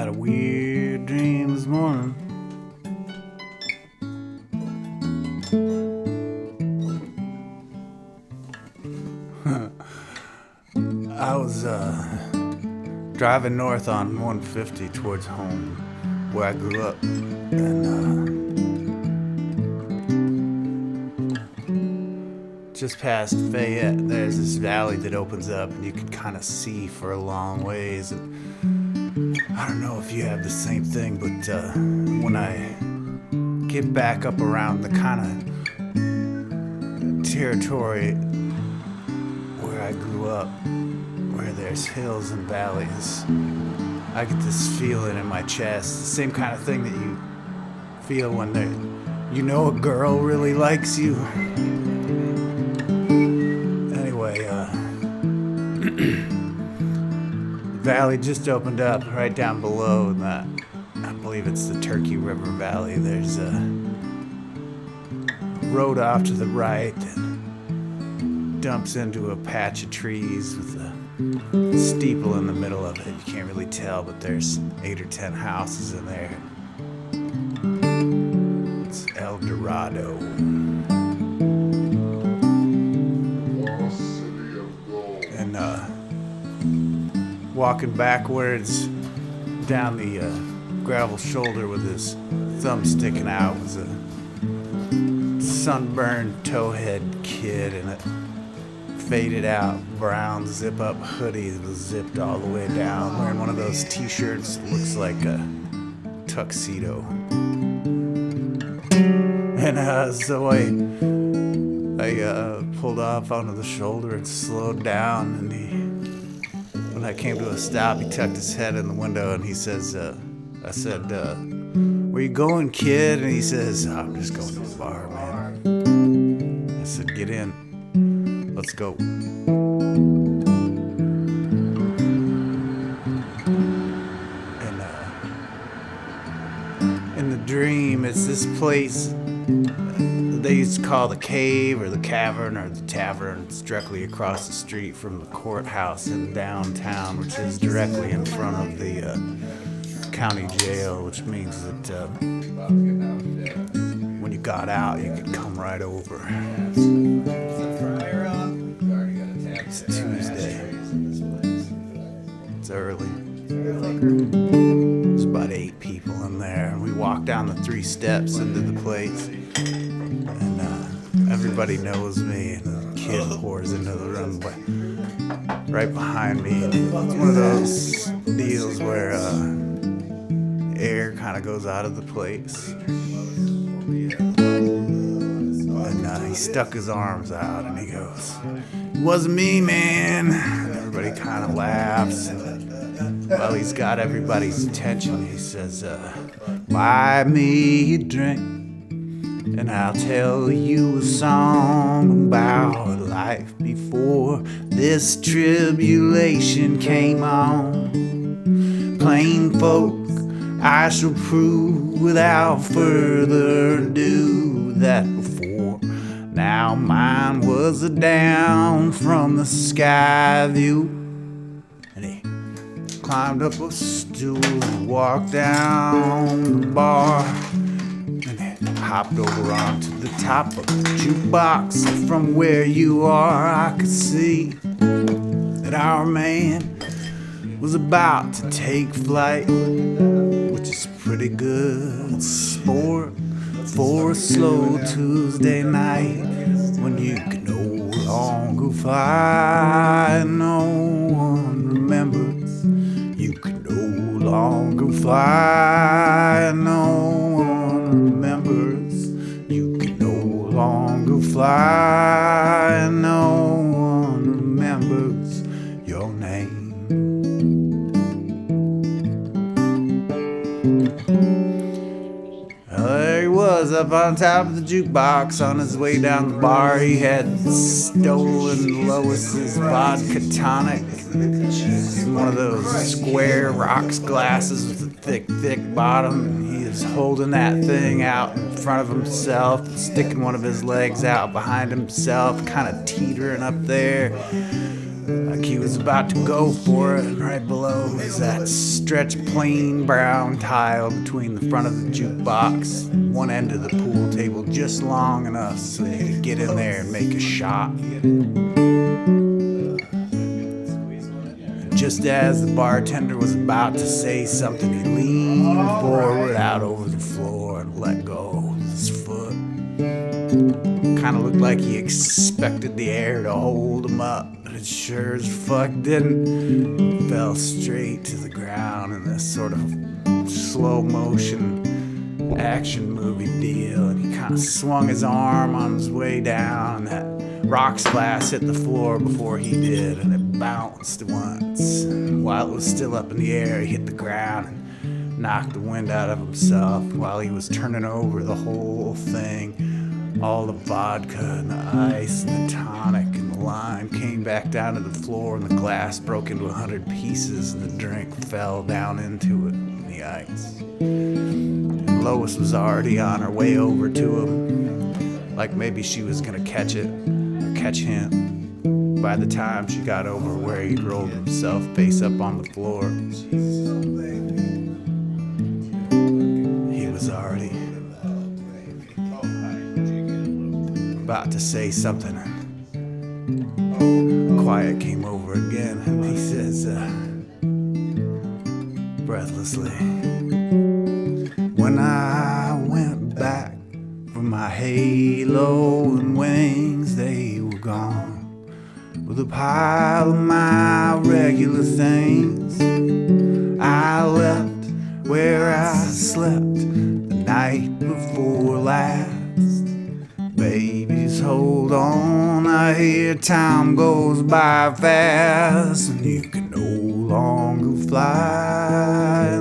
had a weird dream this morning. I was driving north on 150 towards home, where I grew up, and just past Fayette, there's this valley that opens up, and you can kind of see for a long ways. And I don't know if you have the same thing, but when I get back up around the kind of territory where I grew up, where there's hills and valleys, I get this feeling in my chest, the same kind of thing that you feel when you know a girl really likes you. Anyway, the valley just opened up right down below that. I believe it's the Turkey River Valley. There's a road off to the right that dumps into a patch of trees with a steeple in the middle of it. You can't really tell, but there's 8 or 10 houses in there. It's El Dorado. And walking backwards down the gravel shoulder with his thumb sticking out was a sunburned towhead kid in a faded out brown zip-up hoodie that was zipped all the way down, wearing one of those t-shirts that looks like a tuxedo. And so I pulled off onto the shoulder and slowed down, and when I came to a stop, he tucked his head in the window and he says, I said, "Where you going, kid?" And he says, "I'm just going to the bar, man." I said, "Get in. Let's go." And in the dream, it's this place they used to call the cave or the cavern or the tavern. It's directly across the street from the courthouse in downtown, which is directly in front of the county jail, which means that when you got out, you could come right over. It's Tuesday. It's early. There's about 8 people in there, and we walk down the 3 steps into the place, and everybody knows me, and the kid pours into the room right behind me. It's one of those deals where air kind of goes out of the place. And he stuck his arms out and he goes, "It wasn't me, man." And everybody kind of laughs. And while he's got everybody's attention, he says, "Buy me a drink and I'll tell you a song about life before this tribulation came on. Plain folk, I shall prove without further ado that before now mine was a down from the sky view." And he climbed up a stool and walked down the bar, and he hopped over onto the top of the jukebox. From where you are, I could see that our man was about to take flight, which is pretty good sport for a slow Tuesday night when you can no longer fly. No one remembers. You can no longer fly. No one remembers. You can no longer fly. No one remembers your name. There he was up on top of the jukebox on his way down the bar. He had stolen Lois's vodka tonic in one of those square rocks glasses with a thick bottom. He is holding that thing out in front of himself, sticking one of his legs out behind himself, kind of teetering up there. like he was about to go for it, and right below is that stretched plain brown tile between the front of the jukebox and one end of the pool table, just long enough so he could get in there and make a shot. Just as the bartender was about to say something, he leaned forward out over the floor and let go of his foot. Kind of looked like he expected the air to hold him up, but it sure as fuck didn't. He fell straight to the ground in this sort of slow motion action movie deal, and he kind of swung his arm on his way down, and that rocks glass hit the floor before he did, and it bounced once. And while it was still up in the air, he hit the ground and knocked the wind out of himself while he was turning over the whole thing. All the vodka and the ice and the tonic and the lime came back down to the floor, and the glass broke into 100 pieces, and the drink fell down into it in the ice. And Lois was already on her way over to him, like maybe she was gonna catch it or catch him. By the time she got over where he'd rolled himself face up on the floor, he was already about to say something, and quiet came over again, and he says, breathlessly, when I went back for my halo and wings, they were gone with a pile of my regular things. I left where I slept the night before last. Babies, hold on, I hear time goes by fast, and you can no longer fly.